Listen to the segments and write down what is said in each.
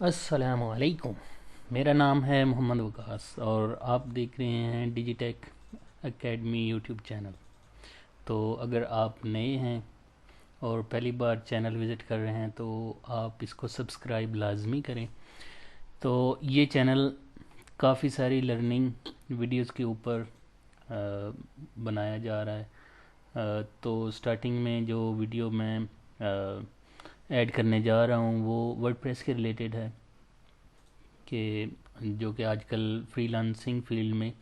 अस्सलामुअलैकुम। मेरा नाम है मोहम्मद वकास और आप देख रहे हैं डिजिटेक एकेडमी यूट्यूब चैनल। तो अगर आप नए हैं और पहली बार चैनल विज़िट कर रहे हैं तो आप इसको सब्सक्राइब लाजमी करें। तो ये चैनल काफ़ी सारी लर्निंग वीडियोस के ऊपर बनाया जा रहा है। तो स्टार्टिंग में जो वीडियो मैं ऐड करने जा रहा हूँ वो वर्डप्रेस के रिलेटेड है, कि जो कि आजकल फ्रीलांसिंग फील्ड में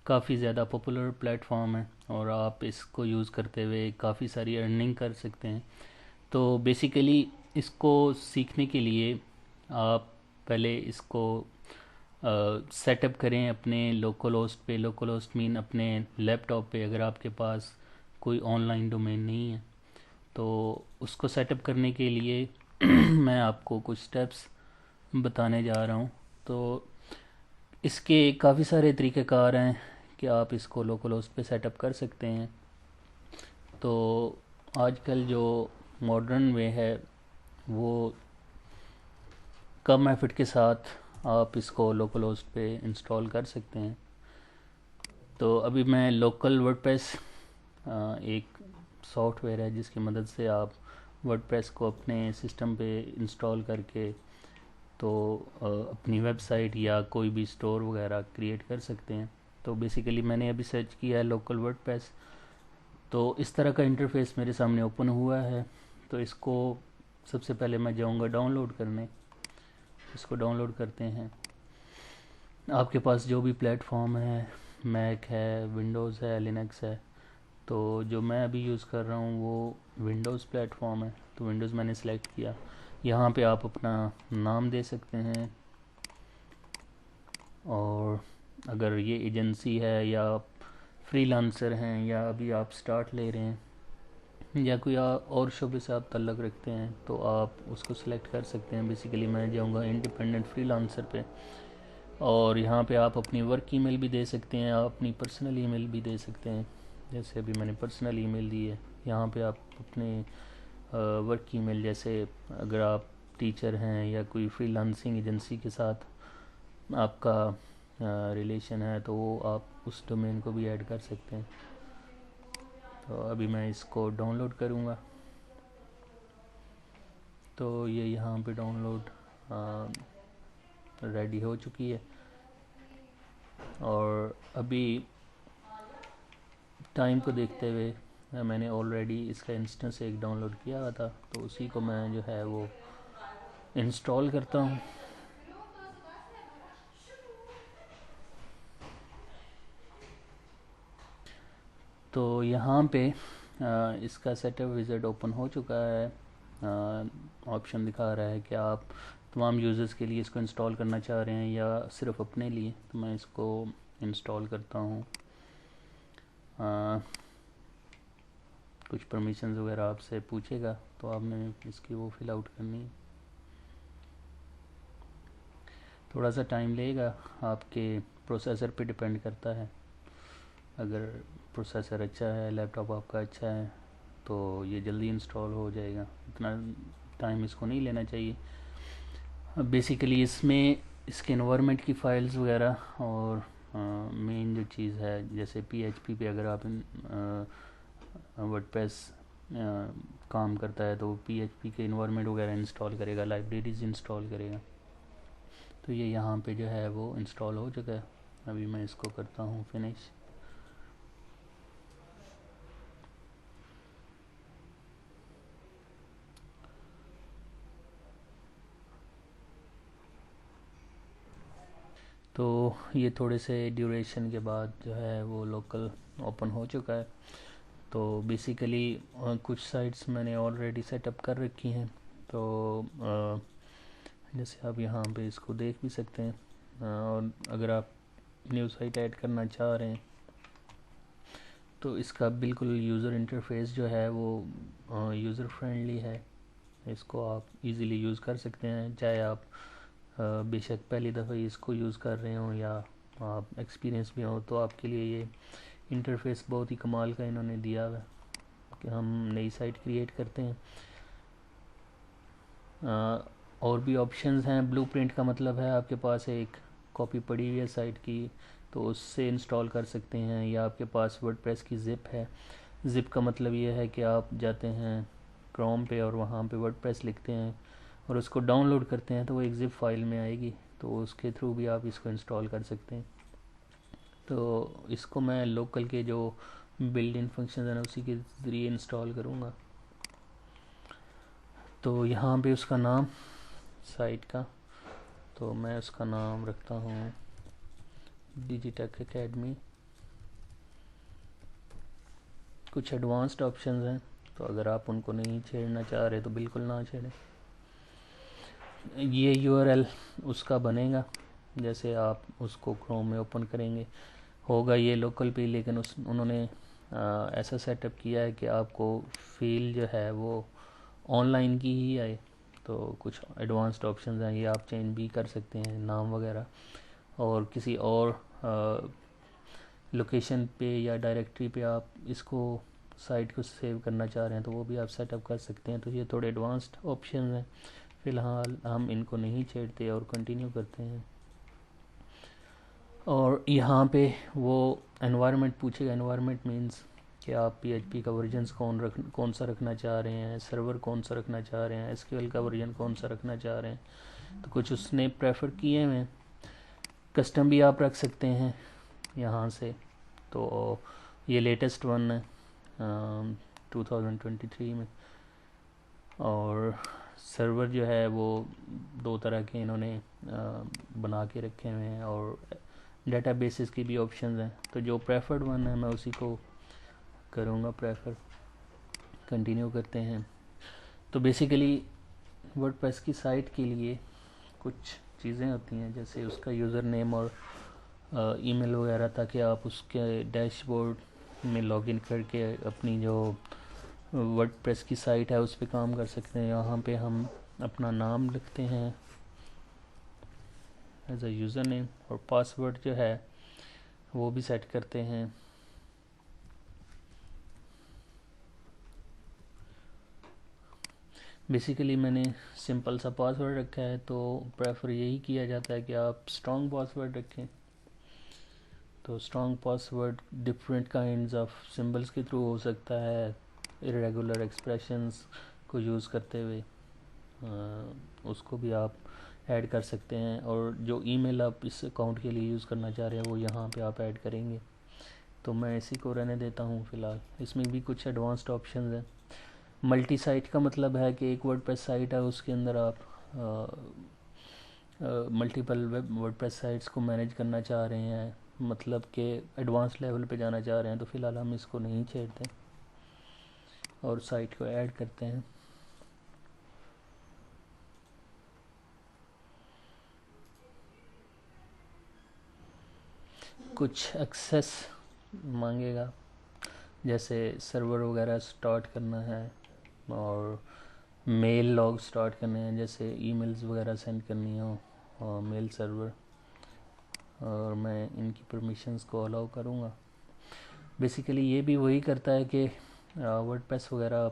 काफ़ी ज़्यादा पॉपुलर प्लेटफॉर्म है और आप इसको यूज़ करते हुए काफ़ी सारी अर्निंग कर सकते हैं। तो बेसिकली इसको सीखने के लिए आप पहले इसको सेटअप करें अपने लोकल होस्ट पे। लोकल होस्ट मीन अपने लैपटॉप पे, अगर आपके पास कोई ऑनलाइन डोमेन नहीं है तो उसको सेटअप करने के लिए मैं आपको कुछ स्टेप्स बताने जा रहा हूँ। तो इसके काफ़ी सारे तरीक़ेकार हैं कि आप इसको लोकल होस्ट पे सेटअप कर सकते हैं। तो आजकल जो मॉडर्न वे है वो कम एफर्ट के साथ आप इसको लोकल होस्ट पे इंस्टॉल कर सकते हैं। तो अभी मैं लोकल वर्डप्रेस एक सॉफ्टवेयर है जिसकी मदद से आप वर्डप्रेस को अपने सिस्टम पे इंस्टॉल करके तो अपनी वेबसाइट या कोई भी स्टोर वगैरह क्रिएट कर सकते हैं। तो बेसिकली मैंने अभी सर्च किया है लोकल वर्डप्रेस, तो इस तरह का इंटरफेस मेरे सामने ओपन हुआ है। तो इसको सबसे पहले मैं जाऊंगा डाउनलोड करने। इसको डाउनलोड करते हैं। आपके पास जो भी प्लेटफॉर्म है, मैक है, विंडोज़ है, लिनक्स है। तो जो मैं अभी यूज़ कर रहा हूँ वो विंडोज़ प्लेटफॉर्म है, तो विंडोज़ मैंने सेलेक्ट किया। यहाँ पे आप अपना नाम दे सकते हैं, और अगर ये एजेंसी है या आप फ्रीलांसर हैं या अभी आप स्टार्ट ले रहे हैं या कोई और शोबे से आप तल्लक़ रखते हैं तो आप उसको सिलेक्ट कर सकते हैं। बेसिकली मैं जाऊंगा इंडिपेंडेंट फ्रीलांसर पे, और यहाँ पे आप अपनी वर्क ईमेल भी दे सकते हैं, आप अपनी पर्सनल ईमेल भी दे सकते हैं। जैसे अभी मैंने पर्सनल ईमेल दी है, यहाँ पे आप अपने वर्क ईमेल, जैसे अगर आप टीचर हैं या कोई फ्रीलांसिंग एजेंसी के साथ आपका रिलेशन है तो वो आप उस डोमेन को भी ऐड कर सकते हैं। तो अभी मैं इसको डाउनलोड करूँगा। तो ये यहाँ पे डाउनलोड रेडी हो चुकी है, और अभी टाइम को देखते हुए मैंने ऑलरेडी इसका इंस्टेंस एक डाउनलोड किया हुआ था, तो उसी को मैं जो है वो इंस्टॉल करता हूँ। तो यहाँ पे इसका सेटअप विज़ार्ड ओपन हो चुका है। ऑप्शन दिखा रहा है कि आप तमाम यूज़र्स के लिए इसको इंस्टॉल करना चाह रहे हैं या सिर्फ अपने लिए। तो मैं इसको इंस्टॉल करता हूँ। कुछ परमिशंस वगैरह आपसे पूछेगा तो आपने इसकी वो फिल आउट करनी है। थोड़ा सा टाइम लेगा, आपके प्रोसेसर पे डिपेंड करता है। अगर प्रोसेसर अच्छा है, लैपटॉप आपका अच्छा है, तो ये जल्दी इंस्टॉल हो जाएगा। इतना टाइम इसको नहीं लेना चाहिए। अब बेसिकली इसमें इसके इन्वायरमेंट की फ़ाइल्स वगैरह और मेन जो चीज़ है, जैसे पीएचपी पे अगर आप वर्डप्रेस काम करता है तो पीएचपी के इन्वायरमेंट वगैरह इंस्टॉल करेगा, लाइब्रेरीज इंस्टॉल करेगा। तो ये यहाँ पे जो है वो इंस्टॉल हो चुका है। अभी मैं इसको करता हूँ फिनिश। तो ये थोड़े से ड्यूरेशन के बाद जो है वो लोकल ओपन हो चुका है। तो बेसिकली कुछ साइट्स मैंने ऑलरेडी सेटअप कर रखी हैं। तो जैसे आप यहाँ पे इसको देख भी सकते हैं, और अगर आप न्यू साइट ऐड करना चाह रहे हैं तो इसका बिल्कुल यूज़र इंटरफेस जो है वो यूज़र फ्रेंडली है। इसको आप इजीली यूज़ कर सकते हैं, चाहे आप बेशक पहली दफ़ा इसको यूज़ कर रहे हों या आप एक्सपीरियंस भी हो, तो आपके लिए ये इंटरफेस बहुत ही कमाल का इन्होंने दिया हुआ है। कि हम नई साइट क्रिएट करते हैं, और भी ऑप्शंस हैं। ब्लूप्रिंट का मतलब है आपके पास एक कॉपी पड़ी हुई है साइट की, तो उससे इंस्टॉल कर सकते हैं, या आपके पास वर्डप्रेस की ज़िप है। ज़िप का मतलब ये है कि आप जाते हैं क्रोम पे और वहाँ पे वर्डप्रेस लिखते हैं और उसको डाउनलोड करते हैं, तो वो एक ज़िप फाइल में आएगी, तो उसके थ्रू भी आप इसको इंस्टॉल कर सकते हैं। तो इसको मैं लोकल के जो बिल्ट इन फंक्शन हैं उसी के ज़रिए इंस्टॉल करूँगा। तो यहाँ पे उसका नाम साइट का, तो मैं उसका नाम रखता हूँ डिजिटेक एकेडमी। कुछ एडवांस्ड ऑप्शंस हैं, तो अगर आप उनको नहीं छेड़ना चाह रहे तो बिल्कुल ना छेड़ें। ये यूआरएल उसका बनेगा, जैसे आप उसको क्रोम में ओपन करेंगे होगा ये लोकल पे, लेकिन उन्होंने ऐसा सेटअप किया है कि आपको फील जो है वो ऑनलाइन की ही आए। तो कुछ एडवांस्ड ऑप्शंस हैं, ये आप चेंज भी कर सकते हैं नाम वगैरह, और किसी और लोकेशन पे या डायरेक्टरी पे आप इसको साइट को सेव करना चाह रहे हैं तो वो भी आप सेटअप कर सकते हैं। तो ये थोड़े एडवांस्ड ऑप्शन हैं, फ़िलहाल हम इनको नहीं छेड़ते और कंटिन्यू करते हैं। और यहाँ पे वो एनवायरनमेंट पूछेगा। एनवायरनमेंट मींस कि आप PHP का वर्जन्स कौन सा रखना चाह रहे हैं, सर्वर कौन सा रखना चाह रहे हैं, SQL का वर्जन कौन सा रखना चाह रहे हैं। तो कुछ उसने प्रेफर किए हैं, कस्टम भी आप रख सकते हैं यहाँ से। तो ये लेटेस्ट वन है 2023 में। और सर्वर जो है वो 2 तरह के इन्होंने बना के रखे हुए हैं, और डेटाबेसेस की भी ऑप्शंस हैं। तो जो प्रेफर्ड वन है मैं उसी को करूँगा प्रेफर। कंटिन्यू करते हैं। तो बेसिकली वर्डप्रेस की साइट के लिए कुछ चीज़ें होती हैं, जैसे उसका यूज़र नेम और ईमेल वगैरह, ताकि आप उसके डैशबोर्ड में लॉगिन करके अपनी जो वर्डप्रेस की साइट है उस पर काम कर सकते हैं। यहाँ पे हम अपना नाम लिखते हैं एज अ यूज़र नेम, और पासवर्ड जो है वो भी सेट करते हैं। बेसिकली मैंने सिंपल सा पासवर्ड रखा है, तो प्रेफर यही किया जाता है कि आप स्ट्रॉन्ग पासवर्ड रखें। तो strong password different kinds of symbols के थ्रू हो सकता है, इरेगुलर एक्सप्रेशंस को यूज़ करते हुए उसको भी आप ऐड कर सकते हैं। और जो ईमेल आप इस अकाउंट के लिए यूज़ करना चाह रहे हैं वो यहाँ पे आप ऐड करेंगे। तो मैं इसी को रहने देता हूँ फ़िलहाल। इसमें भी कुछ एडवांस्ड ऑप्शंस हैं। मल्टी साइट का मतलब है कि एक वर्डप्रेस साइट है, उसके अंदर आप मल्टीपल वर्डप्रेस साइट्स को मैनेज करना चाह रहे हैं, मतलब कि एडवांस लेवल पे जाना चाह रहे हैं, तो फ़िलहाल हम इसको नहीं छेड़ते और साइट को ऐड करते हैं। कुछ एक्सेस मांगेगा, जैसे सर्वर वगैरह स्टार्ट करना है और मेल लॉग स्टार्ट करने हैं, जैसे ईमेल्स वगैरह सेंड करनी हो और मेल सर्वर, और मैं इनकी परमिशंस को अलाउ करूँगा। बेसिकली ये भी वही करता है कि वर्डप्रेस वगैरह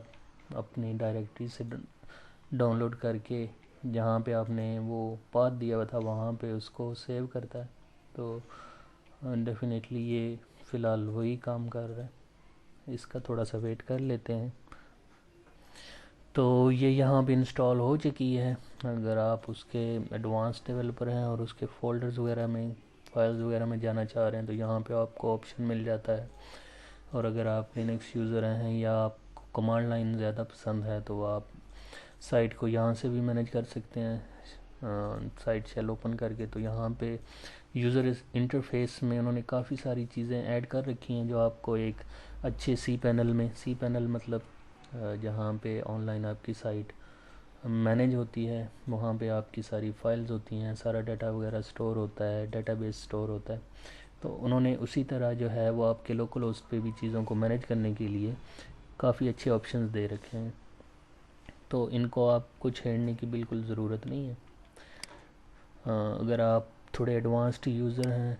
अपनी डायरेक्टरी से डाउनलोड करके जहाँ पे आपने वो पाथ दिया हुआ था वहाँ पे उसको सेव करता है। तो डेफिनेटली ये फ़िलहाल वही काम कर रहा है। इसका थोड़ा सा वेट कर लेते हैं। तो ये यहाँ पे इंस्टॉल हो चुकी है। अगर आप उसके एडवांस डेवलपर हैं और उसके फ़ोल्डर्स वगैरह में, फाइल्स वगैरह में जाना चाह रहे हैं, तो यहाँ पे आपको ऑप्शन मिल जाता है। और अगर आप लिनक्स यूज़र हैं या आपको कमांड लाइन ज़्यादा पसंद है तो आप साइट को यहाँ से भी मैनेज कर सकते हैं साइट शेल ओपन करके। तो यहाँ पे यूज़र इंटरफेस में उन्होंने काफ़ी सारी चीज़ें ऐड कर रखी हैं जो आपको एक अच्छे सी पैनल मतलब जहाँ पे ऑनलाइन आपकी साइट मैनेज होती है, वहाँ पे आपकी सारी फाइल्स होती हैं, सारा डाटा वगैरह स्टोर होता है, डेटाबेस स्टोर होता है। तो उन्होंने उसी तरह जो है वो आपके लोकल होस्ट पे भी चीज़ों को मैनेज करने के लिए काफ़ी अच्छे ऑप्शंस दे रखे हैं। तो इनको आपको छेड़ने की बिल्कुल ज़रूरत नहीं है। अगर आप थोड़े एडवांस्ड यूज़र हैं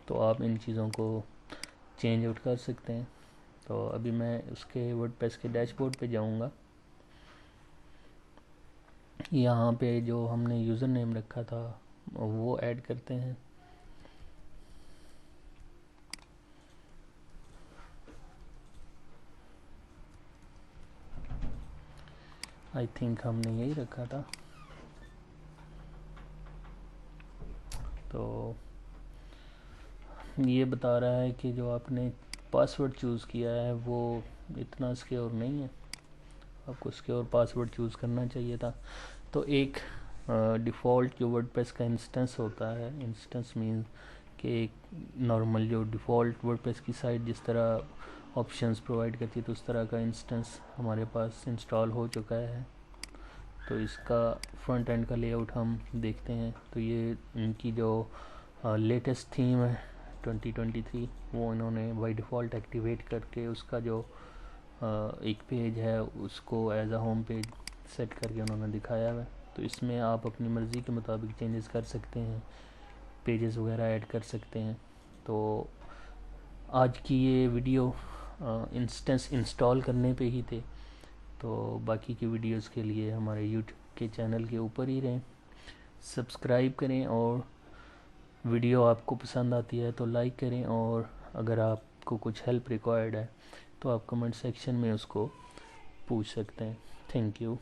तो आप इन चीज़ों को चेंज आउट कर सकते हैं। तो अभी मैं उसके वर्डप्रेस के डैशबोर्ड पे जाऊंगा यहाँ पे जो हमने यूज़र नेम रखा था वो ऐड करते हैं। आई थिंक हमने यही रखा था। तो ये बता रहा है कि जो आपने पासवर्ड चूज़ किया है वो इतना सिक्योर नहीं है, आपको सिक्योर पासवर्ड चूज़ करना चाहिए था। तो एक डिफ़ॉल्ट जो वर्डप्रेस का इंस्टेंस होता है, इंस्टेंस मीन कि एक नॉर्मल जो डिफ़ॉल्ट वर्डप्रेस की साइट जिस तरह ऑप्शंस प्रोवाइड करती है तो उस तरह का इंस्टेंस हमारे पास इंस्टॉल हो चुका है। तो इसका फ्रंट एंड का लेआउट हम देखते हैं। तो ये इनकी जो लेटेस्ट थीम है 2023 वो इन्होंने बाय डिफ़ॉल्ट एक्टिवेट करके उसका जो एक पेज है उसको as a home page set करके उन्होंने दिखाया है। तो इसमें आप अपनी मर्ज़ी के मुताबिक चेंजेस कर सकते हैं, पेजेस वगैरह ऐड कर सकते हैं। तो आज की ये वीडियो इंस्टेंस इंस्टॉल करने पे ही थे। तो बाकी की वीडियोस के लिए हमारे यूट्यूब के चैनल के ऊपर ही रहें, सब्सक्राइब करें, और वीडियो आपको पसंद आती है तो लाइक करें, और अगर आपको कुछ हेल्प रिक्वायर्ड है तो आप कमेंट सेक्शन में उसको पूछ सकते हैं। Thank you.